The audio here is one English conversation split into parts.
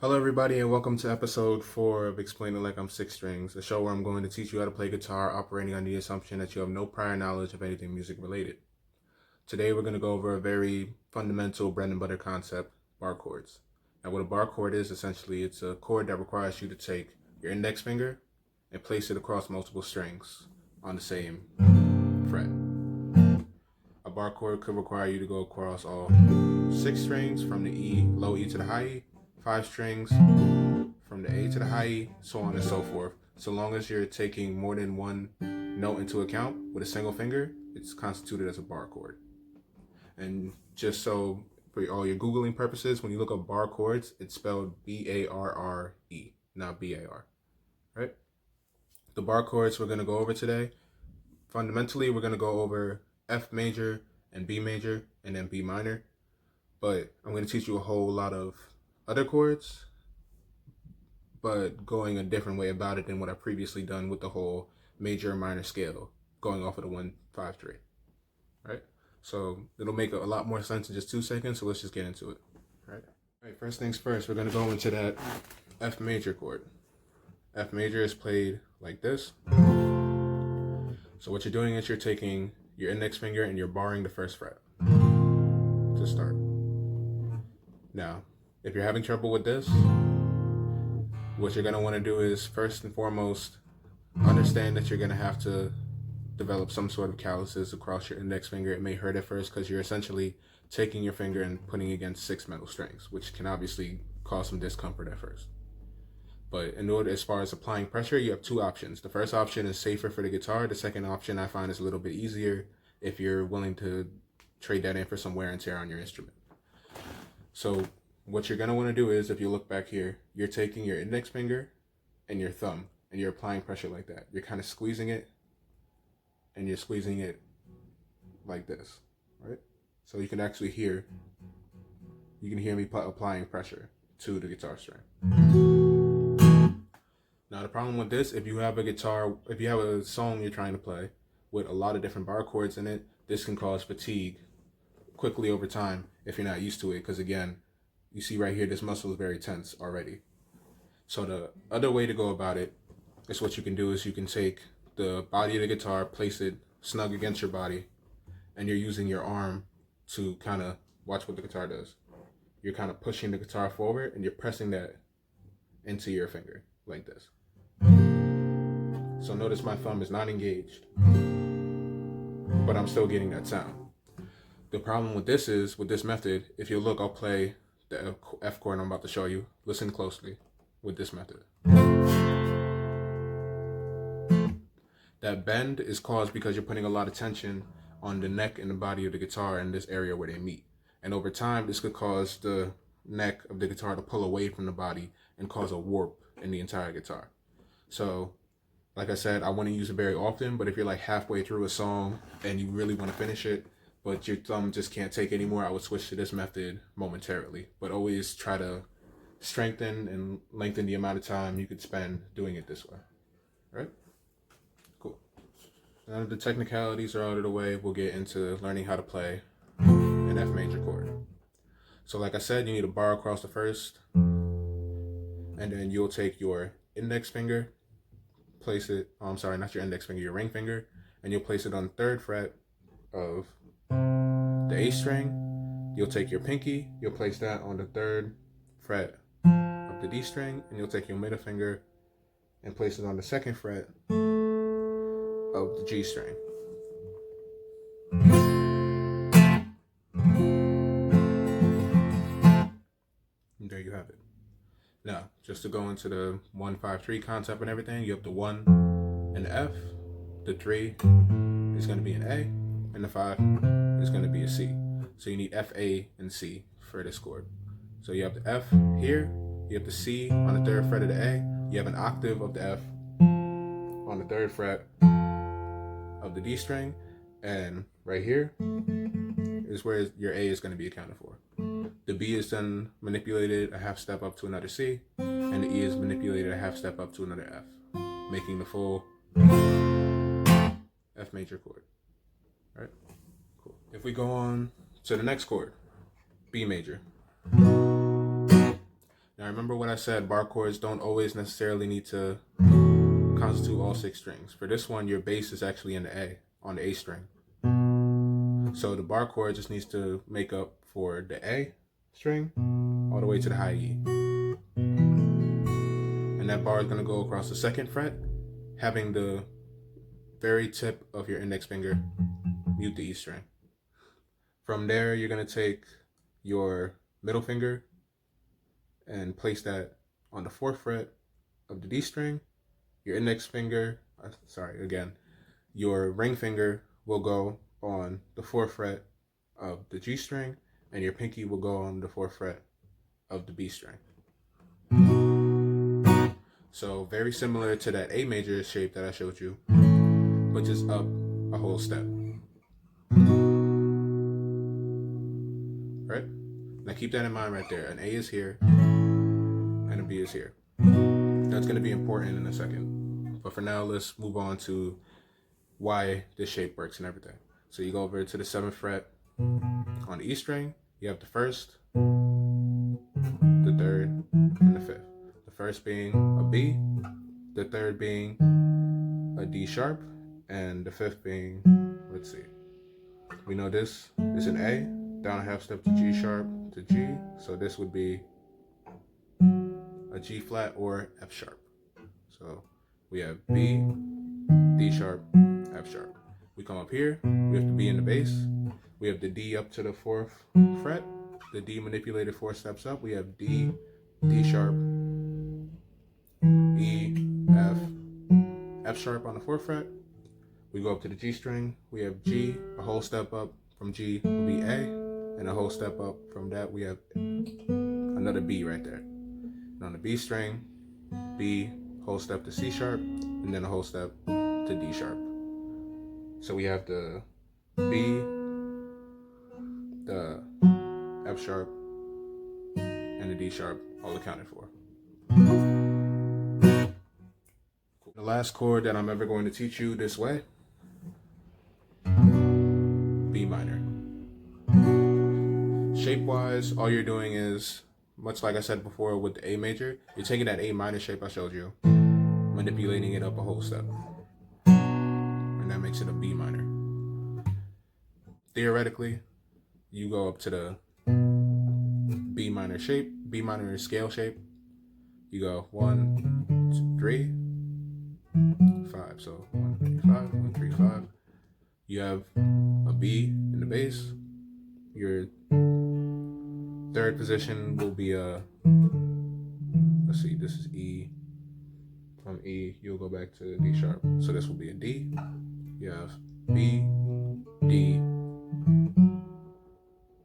Hello, everybody, and welcome to episode 4 of Explaining Like I'm Six Strings, a show where I'm going to teach you how to play guitar operating on the assumption that you have no prior knowledge of anything music related. Today, we're going to go over a very fundamental bread and butter concept, bar chords. Now, what a bar chord is, essentially, it's a chord that requires you to take your index finger and place it across multiple strings on the same fret. A bar chord could require you to go across all 6 strings from the E, low E to the high E, 5 strings from the A to the high E, so on and so forth. So long as you're taking more than one note into account with a single finger, it's constituted as a bar chord. And just so for all your Googling purposes, when you look up bar chords, it's spelled B-A-R-R-E, not B-A-R, right? The bar chords we're going to go over today, fundamentally, we're going to go over F major and B major and then B minor. But I'm going to teach you a whole lot of other chords, but going a different way about it than what I've previously done with the whole major and minor scale, going off of the 1, 5, 3, right? So it'll make a lot more sense in just 2 seconds, so let's just get into it, right? All right, first things first, we're going to go into that F major chord. F major is played like this. So what you're doing is you're taking your index finger and you're barring the first fret to start. Now, if you're having trouble with this, what you're going to want to do is first and foremost understand that you're going to have to develop some sort of calluses across your index finger. It may hurt at first because you're essentially taking your finger and putting against 6 metal strings, which can obviously cause some discomfort at first. But in order, as far as applying pressure, you have 2 options. The first option is safer for the guitar. The second option I find is a little bit easier if you're willing to trade that in for some wear and tear on your instrument. So what you're going to want to do is, if you look back here, you're taking your index finger and your thumb and you're applying pressure like that. You're kind of squeezing it and you're squeezing it like this, right? So you can actually hear, you can hear me applying pressure to the guitar string. Now the problem with this, if you have a song you're trying to play with a lot of different bar chords in it, this can cause fatigue quickly over time if you're not used to it, because again, you see right here, this muscle is very tense already. So the other way to go about it is what you can do is you can take the body of the guitar, place it snug against your body, and you're using your arm to kind of watch what the guitar does. You're kind of pushing the guitar forward and you're pressing that into your finger like this. So notice my thumb is not engaged, but I'm still getting that sound. The problem with this is, with this method, if you look, I'll play the F chord I'm about to show you. Listen closely with this method. That bend is caused because you're putting a lot of tension on the neck and the body of the guitar in this area where they meet. And over time, this could cause the neck of the guitar to pull away from the body and cause a warp in the entire guitar. So, like I said, I want to use it very often, but if you're like halfway through a song and you really want to finish it, but your thumb just can't take anymore, I would switch to this method momentarily. But always try to strengthen and lengthen the amount of time you could spend doing it this way, right? Cool. Now that the technicalities are out of the way, we'll get into learning how to play an F major chord. So like I said, you need a bar across the first, and then you'll take your index finger, place it, not your index finger, your ring finger, and you'll place it on the 3rd fret of the A string. You'll take your pinky, you'll place that on the 3rd fret of the D string, and you'll take your middle finger and place it on the 2nd fret of the G string. And there you have it. Now, just to go into the 1, 5, 3 concept and everything, you have the 1 and the F, the 3 is going to be an A, and the 5 is going to be a C. So you need F, A, and C for this chord. So you have the F here, you have the C on the 3rd fret of the A, you have an octave of the F on the 3rd fret of the D string, and right here is where your A is going to be accounted for. The B is then manipulated a half step up to another C, and the E is manipulated a half step up to another F, making the full F major chord. Right? Cool. If we go on to the next chord, B major. Now Now remember what I said, bar chords don't always necessarily need to constitute all 6 strings. For this one, your bass is actually in the A, on the A string. So the bar chord just needs to make up for the A string all the way to the high E. And that bar is going to go across the 2nd fret, having the very tip of your index finger mute the E string. From there, you're going to take your middle finger and place that on the 4th fret of the D string. Your index finger, your ring finger will go on the 4th fret of the G string, and your pinky will go on the 4th fret of the B string. So very similar to that A major shape that I showed you, but just up a whole step. Right? Now keep that in mind right there. An A is here, and a B is here. That's going to be important in a second. But for now, let's move on to why this shape works and everything. So you go over to the 7th fret on the E string. You have the 1st, the 3rd, and the 5th. The 1st being a B, the 3rd being a D sharp, and the 5th being, let's see, we know this is an A, down a half step to G sharp to G, so this would be a G flat or F sharp. So we have B, D sharp, F sharp. We come up here, we have the B in the bass, we have the D up to the 4th fret, the D manipulated 4 steps up, we have D, D sharp, E, F, F sharp on the 4th fret. We go up to the G string, we have G, a whole step up from G will be A, and a whole step up from that we have another B right there. And on the B string, B, whole step to C sharp, and then a whole step to D sharp. So we have the B, the F sharp, and the D sharp all accounted for. The last chord that I'm ever going to teach you this way, B minor. Shape-wise, all you're doing is, much like I said before with the A major, you're taking that A minor shape I showed you, manipulating it up a whole step. And that makes it a B minor. Theoretically, you go up to the B minor shape, B minor scale shape. You go 1, 2, 3, 5. So 1, 3, 5, 1, 3, 5. You have a B in the bass. Your 3rd position will be a, let's see, this is E. From E, you'll go back to D sharp. So this will be a D. You have B, D,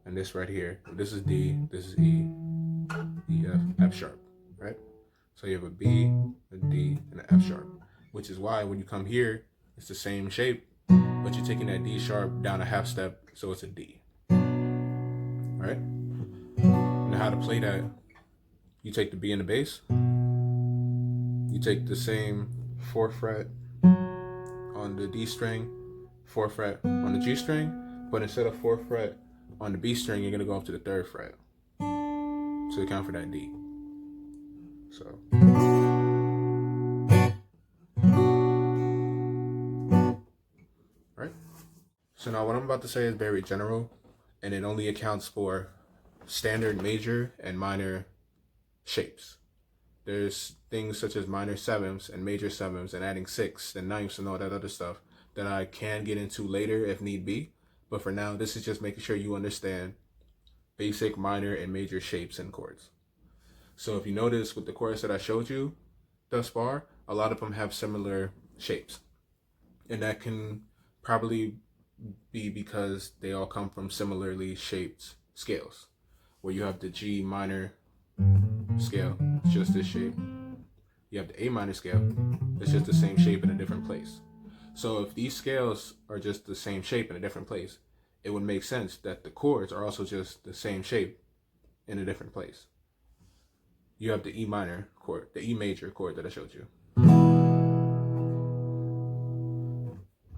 and this right here. This is D, this is E, E, F, F sharp, right? So you have a B, a D, and an F sharp, which is why when you come here, it's the same shape, but you're taking that D sharp down a half step, so it's a D, right? Now how to play that, you take the B in the bass, you take the same 4th fret on the D string, 4th fret on the G string, but instead of 4th fret on the B string, you're gonna go up to the 3rd fret to account for that D. So. Right? So now what I'm about to say is very general, and it only accounts for standard major and minor shapes. There's things such as minor 7ths and major 7ths and adding 6ths and 9ths and all that other stuff that I can get into later if need be. But for now, this is just making sure you understand basic minor and major shapes and chords. So if you notice with the chords that I showed you thus far, a lot of them have similar shapes. And that can probably be because they all come from similarly shaped scales, where you have the G minor scale, it's just this shape. You have the A minor scale, it's just the same shape in a different place. So if these scales are just the same shape in a different place, it would make sense that the chords are also just the same shape in a different place. You have the E minor chord, the E major chord that I showed you.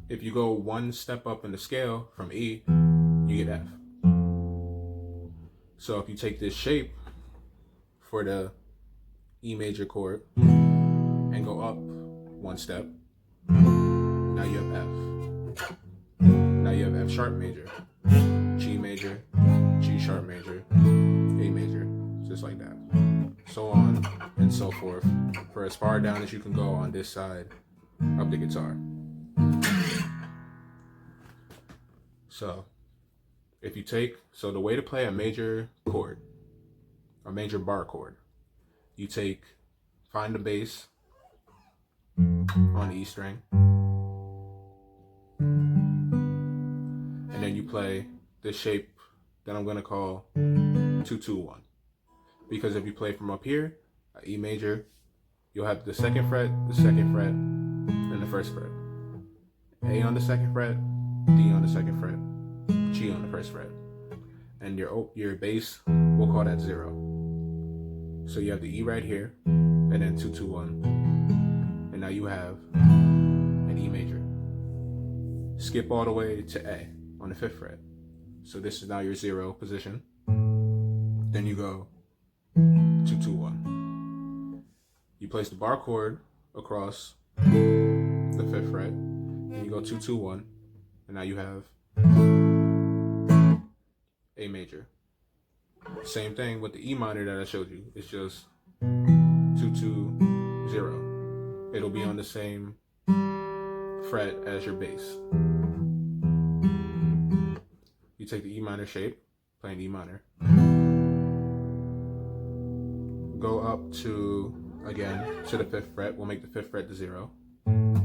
If you go 1 step up in the scale from E, you get F. So if you take this shape for the E major chord and go up one step. Now you have F. Now you have F sharp major, G major, G sharp major, A major, just like that. So on and so forth for as far down as you can go on this side of the guitar. So if you take, so the way to play a major chord, a major bar chord, you take, find the bass on the E string, and then you play this shape that I'm gonna call 2-2-1. Because if you play from up here, E major, you'll have the second fret, and the first fret. A on the second fret, D on the second fret, G on the first fret. And your bass, we'll call that 0. So you have the E right here, and then 2-2-1. And now you have an E major. Skip all the way to A on the 5th fret. So this is now your 0 position. Then you go 2-2-1. You place the bar chord across the 5th fret, and you go 2-2-1, and now you have A major. Same thing with the E minor that I showed you. It's just 2-2-0. It'll be on the same fret as your bass. You take the E minor shape, playing E minor, go up to, again, to the 5th fret. We'll make the 5th fret the 0,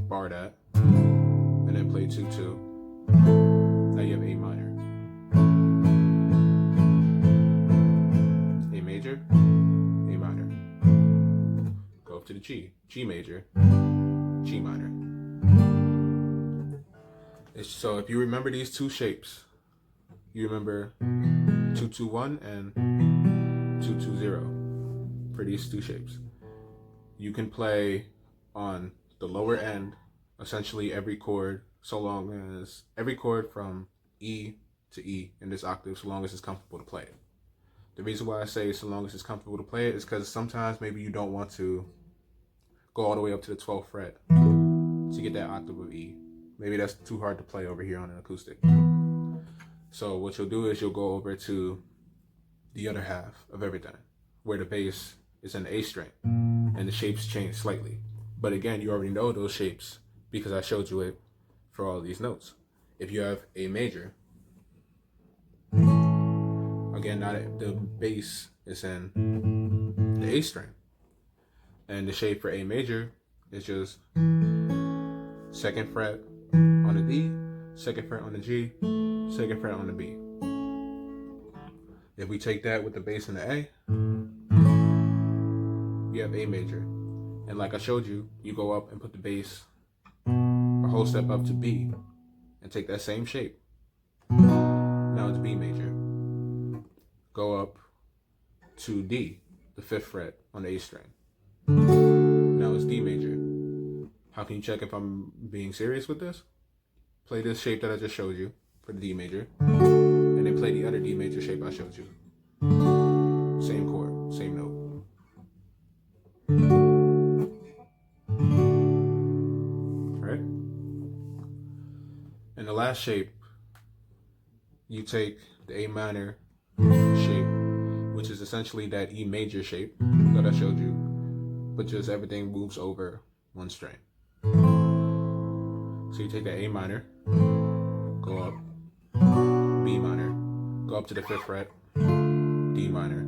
bar that, and then play 2-2. Now you have A minor, A major, A minor. Go up to the G, G major, G minor. So if you remember these two shapes, you remember 2-2-1 and 2-2-0 for these two shapes. You can play on the lower end essentially every chord, so long as every chord from E to E in this octave, so long as it's comfortable to play it. The reason why I say so long as it's comfortable to play it is because sometimes maybe you don't want to go all the way up to the 12th fret to get that octave of E. Maybe that's too hard to play over here on an acoustic. So what you'll do is you'll go over to the other half of everything, where the bass is in the A string, and the shapes change slightly. But again, you already know those shapes because I showed you it for all these notes. If you have A major, again, now the bass is in the A string, and the shape for A major is just 2nd fret on the D, 2nd fret on the G, 2nd fret on the B. If we take that with the bass in the A, you have A major. And like I showed you, you go up and put the bass a whole step up to B and take that same shape. Now it's B major. Go up to D, the 5th fret on the A string. Now it's D major. How can you check if I'm being serious with this? Play this shape that I just showed you for the D major, and then play the other D major shape I showed you. Same chord, same note. Alright? And the last shape, you take the A minor shape, which is essentially that E major shape that I showed you, but just everything moves over one string. So you take the A minor, go up, B minor, go up to the 5th fret, D minor,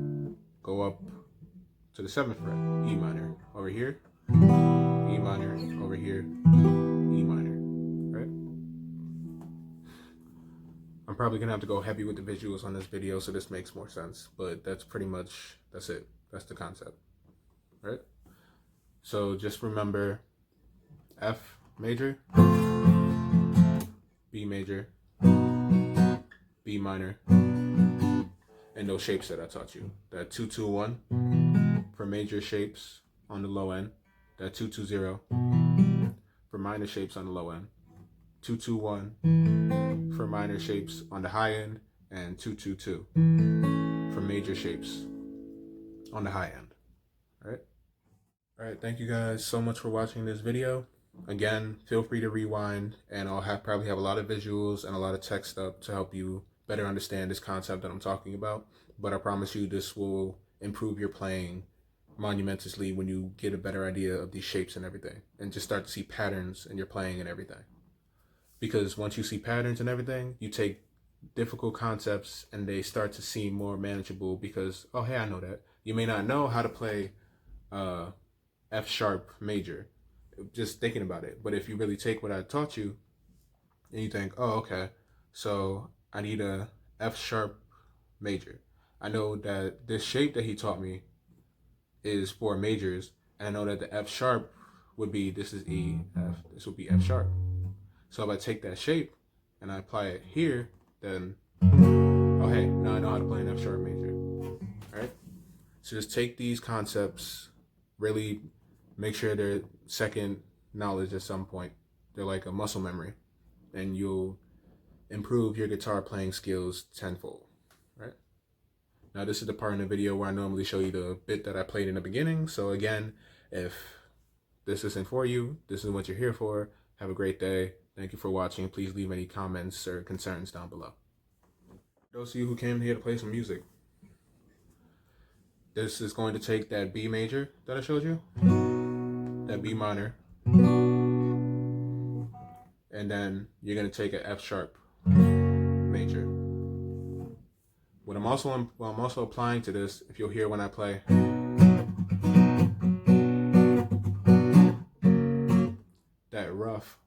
go up to the 7th fret, E minor, over here, E minor, over here, E minor, right? I'm probably gonna have to go heavy with the visuals on this video so this makes more sense, but that's pretty much, that's it. That's the concept, right? So just remember F major, B major, B minor, and those shapes that I taught you. That 2-2-1 for major shapes on the low end, that 2-2-0 for minor shapes on the low end, 2-2-1 for minor shapes on the high end, and 2-2-2 for major shapes on the high end. All right? All right, thank you guys so much for watching this video. Again, feel free to rewind, and I'll probably have a lot of visuals and a lot of text up to help you better understand this concept that I'm talking about. But I promise you this will improve your playing monumentously when you get a better idea of these shapes and everything, and just start to see patterns in your playing and everything. Because once you see patterns and everything, you take difficult concepts and they start to seem more manageable because, oh, hey, I know that. You may not know how to play F sharp major, just thinking about it. But if you really take what I taught you and you think, oh, okay, so I need a F sharp major. I know that this shape that he taught me is for majors, and I know that the F sharp would be, this is E, F, this would be F sharp. So if I take that shape and I apply it here, then, oh hey, now I know how to play an F sharp major. All right? So just take these concepts, really make sure they're second knowledge at some point. They're like a muscle memory, and you'll improve your guitar playing skills tenfold, right? Now this is the part in the video where I normally show you the bit that I played in the beginning. So again, if this isn't for you, this is what you're here for. Have a great day. Thank you for watching. Please leave any comments or concerns down below. Those of you who came here to play some music, this is going to take that B major that I showed you, that B minor, and then you're going to take an F sharp major. What I'm also applying to this, if you'll hear when I play, that rough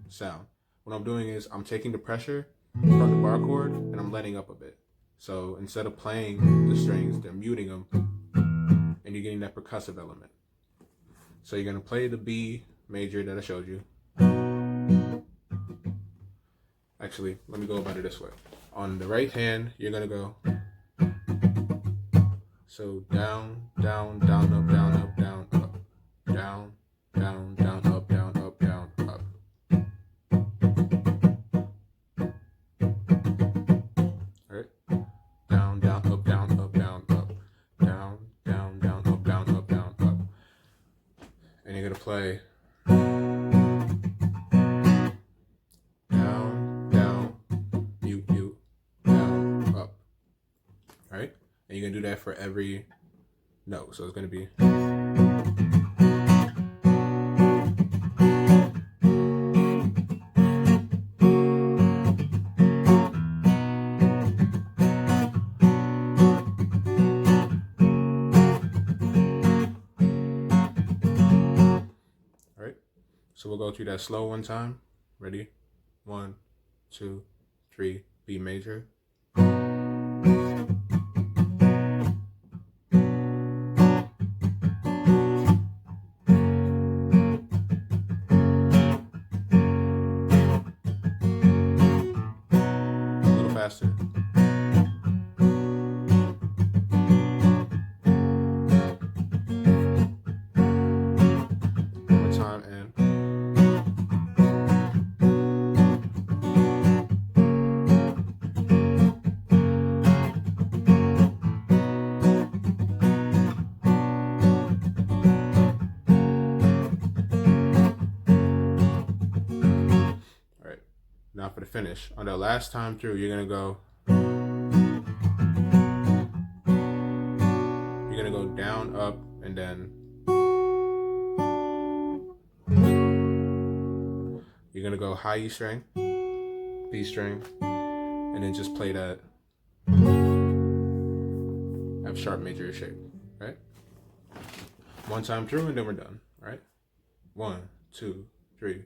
sound. What I'm doing is I'm taking the pressure from the bar chord and I'm letting up a bit. So instead of playing the strings, they're muting them, and you're getting that percussive element. So you're gonna play the B major that I showed you. Actually, let me go about it this way. On the right hand, you're gonna go, so down, down, down, up, down, up, down, up, down, down, down, up, down, up, down, up. All right, down, down, up, down, up, down, up, down, down, down, up, down, up, down, up. And you're gonna play down, down, mute, mute, down, up. All right, and you're gonna do that for every note. So it's gonna be. So we'll go through that slow one time. Ready? 1, 2, 3, B major. A little faster. One more time and. Now for the finish. On the last time through, you're gonna go down, up, and then you're gonna go high E string, B string, and then just play that F sharp major shape, right? One time through and then we're done, all right? 1, 2, 3.